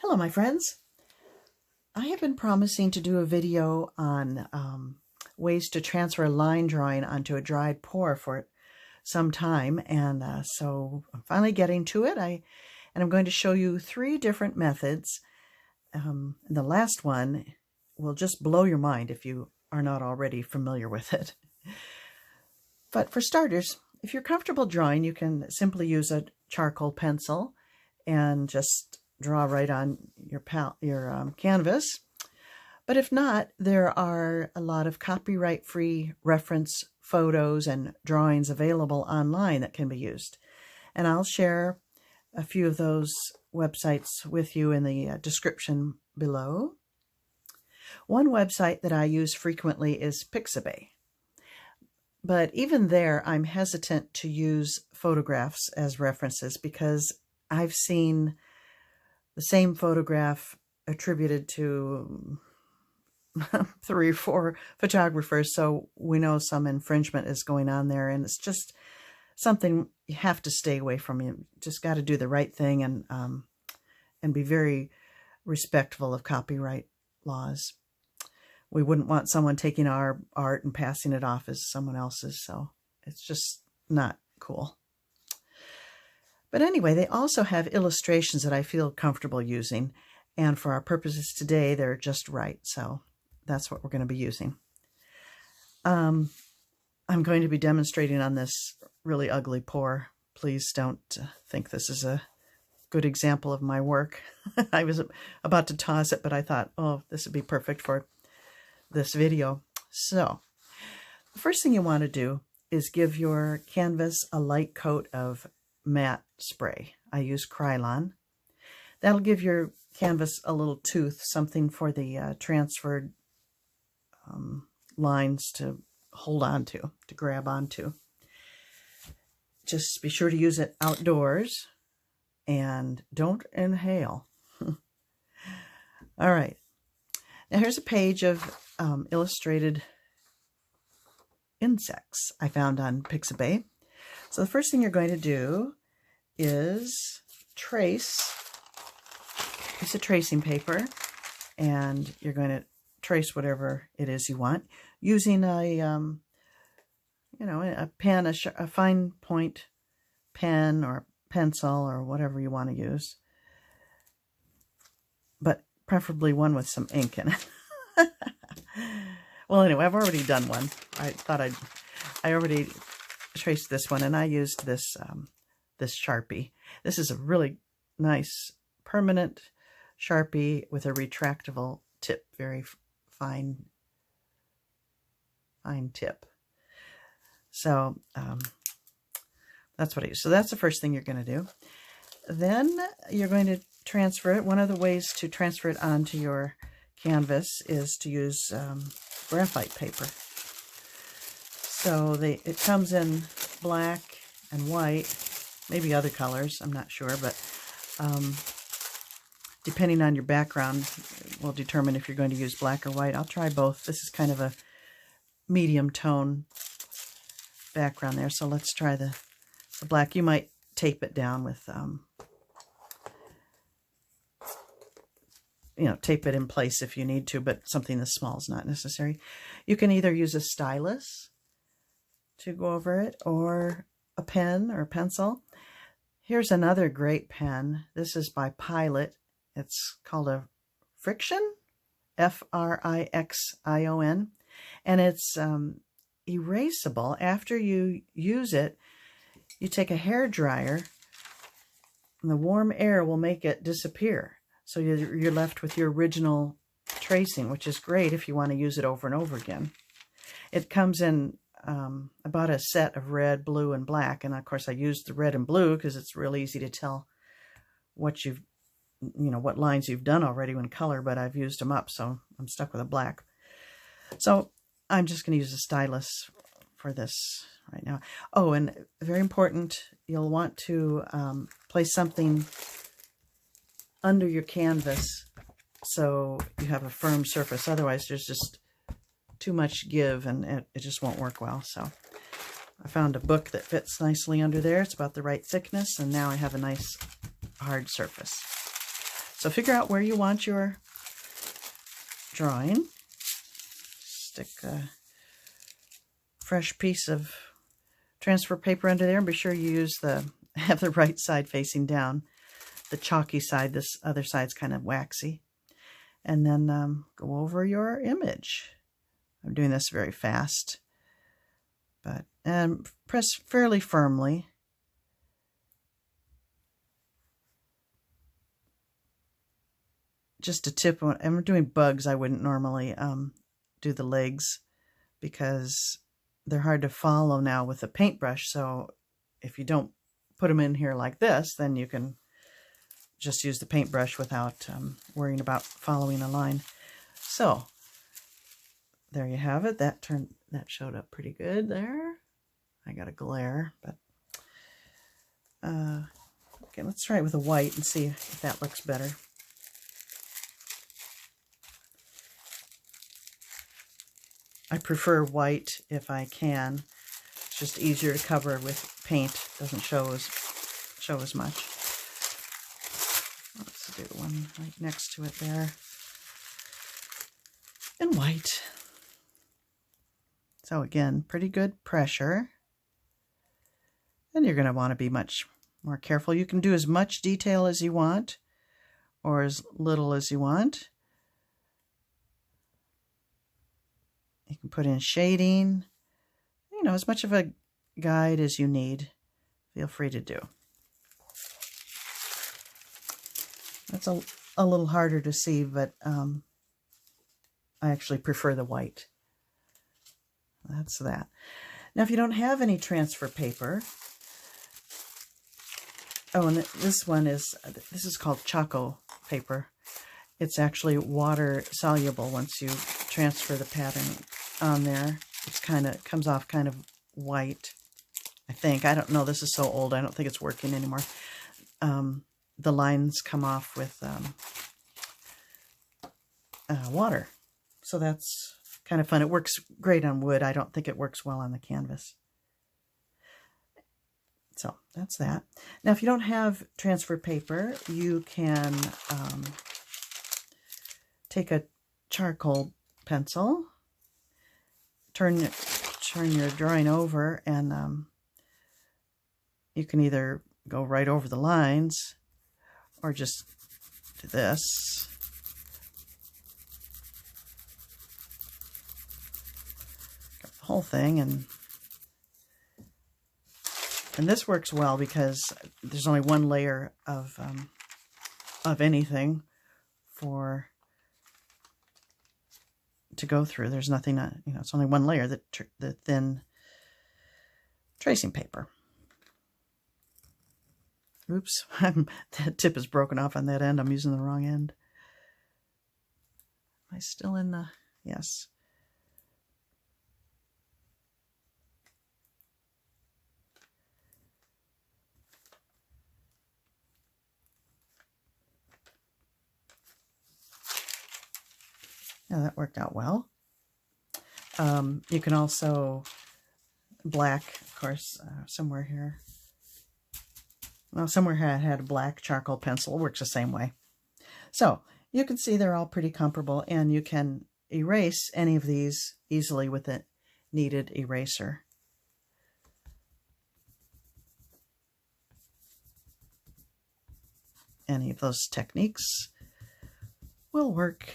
Hello, my friends. I have been promising to do a video on ways to transfer a line drawing onto a dried pour for some time, and so I'm finally getting to it. I'm going to show you 3 different methods. The last one will just blow your mind if you are not already familiar with it. But for starters, if you're comfortable drawing, you can simply use a charcoal pencil and just draw right on your canvas. But if not, there are a lot of copyright-free reference photos and drawings available online that can be used. And I'll share a few of those websites with you in the description below. One website that I use frequently is Pixabay. But even there, I'm hesitant to use photographs as references because I've seen the same photograph attributed to 3 or 4 photographers, so we know some infringement is going on there, and it's just something you have to stay away from. You just got to do the right thing and be very respectful of copyright laws. We wouldn't want someone taking our art and passing it off as someone else's, so it's just not cool. But anyway, they also have illustrations that I feel comfortable using, and for our purposes today, they're just right, so that's what we're going to be using. I'm going to be demonstrating on this really ugly pour. Please don't think this is a good example of my work. I was about to toss it, but I thought, oh, this would be perfect for this video. So, the first thing you want to do is give your canvas a light coat of matte spray. I use ACRYLIC. That'll give your canvas a little tooth, something for the transferred lines to hold on to grab onto. Just be sure to use it outdoors and don't inhale. All right. Now here's a page of illustrated insects I found on Pixabay. So the first thing you're going to do is use a tracing paper, and you're going to trace whatever it is you want using a pen, a fine point pen or pencil or whatever you want to use, but preferably one with some ink in it. Well, anyway, I've already done one. I already traced this one, and I used this this Sharpie. This is a really nice permanent Sharpie with a retractable tip, very fine tip. So that's what I use. So that's the first thing you're going to do. Then you're going to transfer it. One of the ways to transfer it onto your canvas is to use graphite paper. So it comes in black and white, maybe other colors, I'm not sure, but depending on your background will determine if you're going to use black or white. I'll try both. This is kind of a medium tone background there, so let's try the black. You might tape it down with, tape it in place if you need to, but something this small is not necessary. You can either use a stylus to go over it, or a pen or a pencil. Here's another great pen. This is by Pilot. It's called a Frixion, Frixion, and it's erasable. After you use it, you take a hair dryer, and the warm air will make it disappear. So you're left with your original tracing, which is great if you want to use it over and over again. It comes in about a set of red, blue, and black, and of course I used the red and blue because it's real easy to tell what what lines you've done already in color, but I've used them up, so I'm stuck with a black. So I'm just going to use a stylus for this right now. Oh, and very important, you'll want to place something under your canvas so you have a firm surface. Otherwise, there's just too much give and it just won't work well. So I found a book that fits nicely under there. It's about the right thickness, and now I have a nice hard surface. So figure out where you want your drawing. Stick a fresh piece of transfer paper under there, and be sure you have the right side facing down. The chalky side, this other side's kind of waxy. And then go over your image. I'm doing this very fast, but press fairly firmly. Just a tip, when I'm doing bugs, I wouldn't normally do the legs because they're hard to follow now with a paintbrush. So if you don't put them in here like this, then you can just use the paintbrush without worrying about following a line. So there you have it. That showed up pretty good there. I got a glare, but okay, let's try it with a white and see if that looks better. I prefer white if I can. It's just easier to cover with paint. It doesn't show as much. Let's do one right next to it there. In white. So again, pretty good pressure. And you're going to want to be much more careful. You can do as much detail as you want or as little as you want. You can put in shading, you know, as much of a guide as you need. Feel free to do. That's a little harder to see, but I actually prefer the white. That's that. Now, if you don't have any transfer paper, oh, and this is called Choco paper. It's actually water soluble once you transfer the pattern on there. It's comes off kind of white, I think. I don't know. This is so old. I don't think it's working anymore. The lines come off with water. So that's kind of fun. It works great on wood. I don't think it works well on the canvas. So that's that. Now, if you don't have transfer paper, you can take a charcoal pencil, turn your drawing over, and you can either go right over the lines or just do this. Got the whole thing, and this works well because there's only one layer of anything to go through. There's nothing, you know, it's only one layer, the thin tracing paper. Oops, that tip is broken off on that end. I'm using the wrong end. Am I still in the, yes. Yeah, that worked out well. You can also black, of course, somewhere here. Well, somewhere I had a black charcoal pencil. It works the same way. So you can see they're all pretty comparable, and you can erase any of these easily with a kneaded eraser. Any of those techniques will work.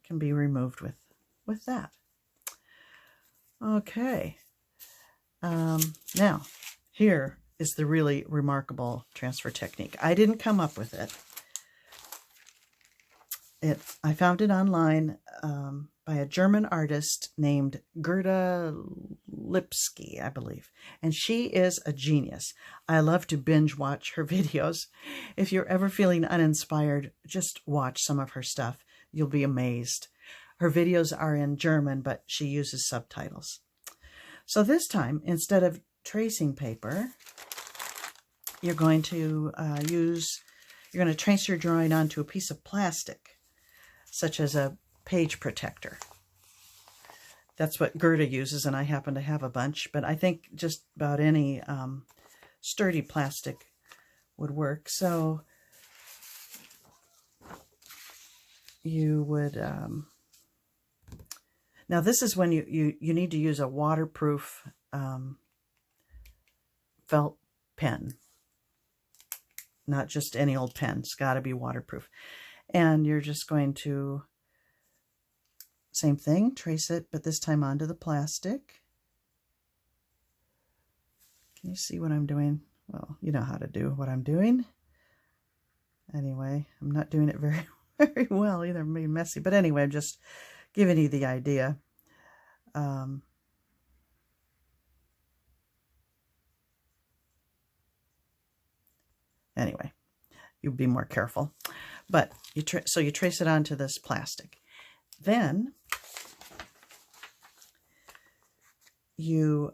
Can be removed with that. Okay. Now, here is the really remarkable transfer technique. I didn't come up with it. I found it online by a German artist named Gerda Lipsky, I believe. And she is a genius. I love to binge watch her videos. If you're ever feeling uninspired, just watch some of her stuff. You'll be amazed. Her videos are in German, but she uses subtitles. So this time, instead of tracing paper, you're going to trace your drawing onto a piece of plastic, such as a page protector. That's what Gerda uses, and I happen to have a bunch, but I think just about any sturdy plastic would work. So you would, now this is when you need to use a waterproof felt pen, not just any old pen. It's got to be waterproof. And you're just going to, same thing, trace it, but this time onto the plastic. Can you see what I'm doing? Well, you know how to do what I'm doing. Anyway, I'm not doing it very, very well either. Maybe messy, but anyway, I'm just giving you the idea. Anyway, you'll be more careful. But so you trace it onto this plastic. Then you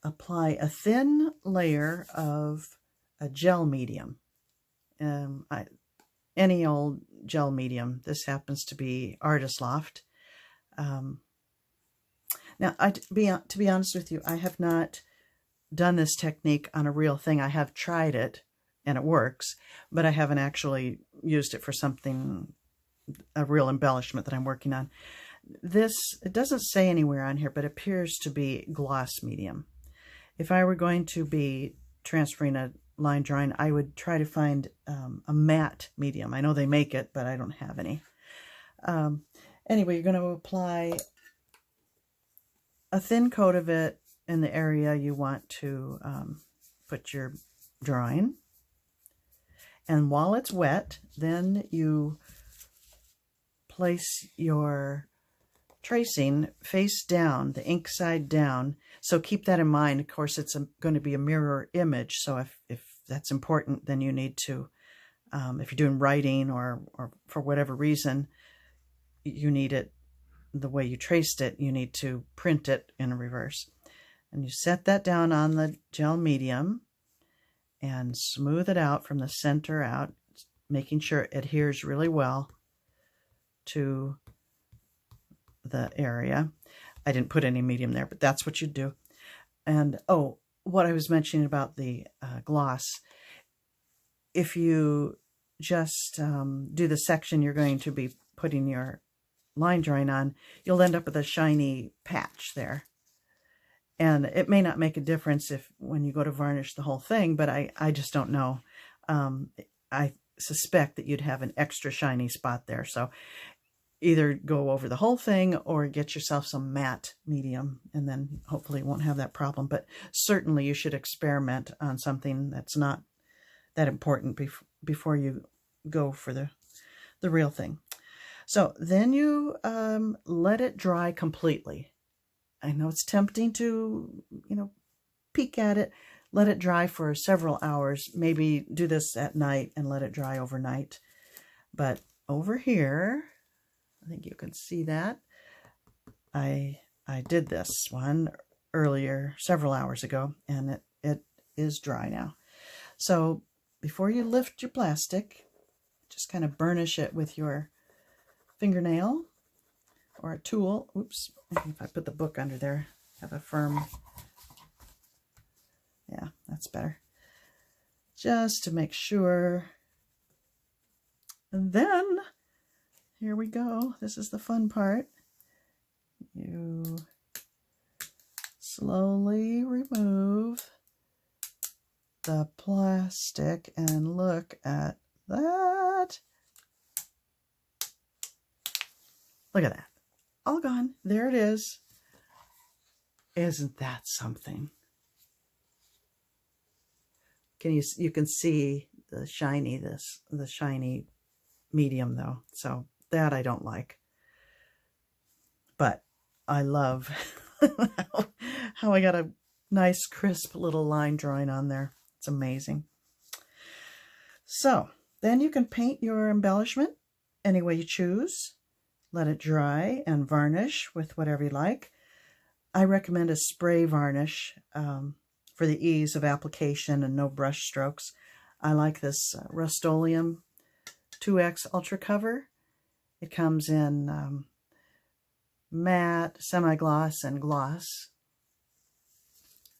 apply a thin layer of a gel medium. Any old gel medium. This happens to be Artist Loft. Now, to be honest with you, I have not done this technique on a real thing. I have tried it, and it works, but I haven't actually used it for something, a real embellishment that I'm working on. This, it doesn't say anywhere on here, but it appears to be gloss medium. If I were going to be transferring a line drawing, I would try to find a matte medium. I know they make it, but I don't have any. Anyway, you're going to apply a thin coat of it in the area you want to put your drawing. And while it's wet, then you place your tracing face down, the ink side down. So keep that in mind. Of course, it's going to be a mirror image. So if that's important, then you need to, if you're doing writing or for whatever reason, you need it the way you traced it, you need to print it in reverse. And you set that down on the gel medium and smooth it out from the center out, making sure it adheres really well to the area. I didn't put any medium there, but that's what you do. And oh, what I was mentioning about the gloss, if you just do the section you're going to be putting your line drawing on, you'll end up with a shiny patch there. And it may not make a difference when you go to varnish the whole thing, but I just don't know. I suspect that you'd have an extra shiny spot there. So either go over the whole thing or get yourself some matte medium, and then hopefully you won't have that problem. But certainly you should experiment on something that's not that important before you go for the real thing. So then you let it dry completely. I know it's tempting to, peek at it. Let it dry for several hours. Maybe do this at night and let it dry overnight. But over here, I think you can see that. I did this one earlier, several hours ago, and it is dry now. So before you lift your plastic, just kind of burnish it with your fingernail or a tool. Oops, maybe if I put the book under there, have a firm, yeah, that's better. Just to make sure. And then, here we go. This is the fun part. You slowly remove the plastic and look at that. Look at that. All gone. There it is. Isn't that something? You can see the shiny medium though. So that I don't like. But I love how I got a nice crisp little line drawing on there. It's amazing. So then you can paint your embellishment any way you choose. Let it dry and varnish with whatever you like. I recommend a spray varnish for the ease of application and no brush strokes. I like this Rust-Oleum 2X Ultra Cover. It comes in matte, semi-gloss, and gloss.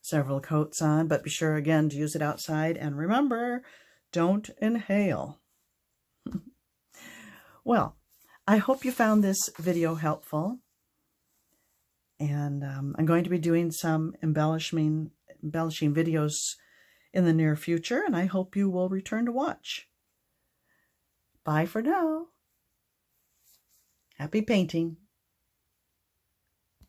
Several coats on, but be sure again to use it outside. And remember, don't inhale. Well, I hope you found this video helpful. And I'm going to be doing some embellishing videos in the near future, and I hope you will return to watch. Bye for now. Happy painting.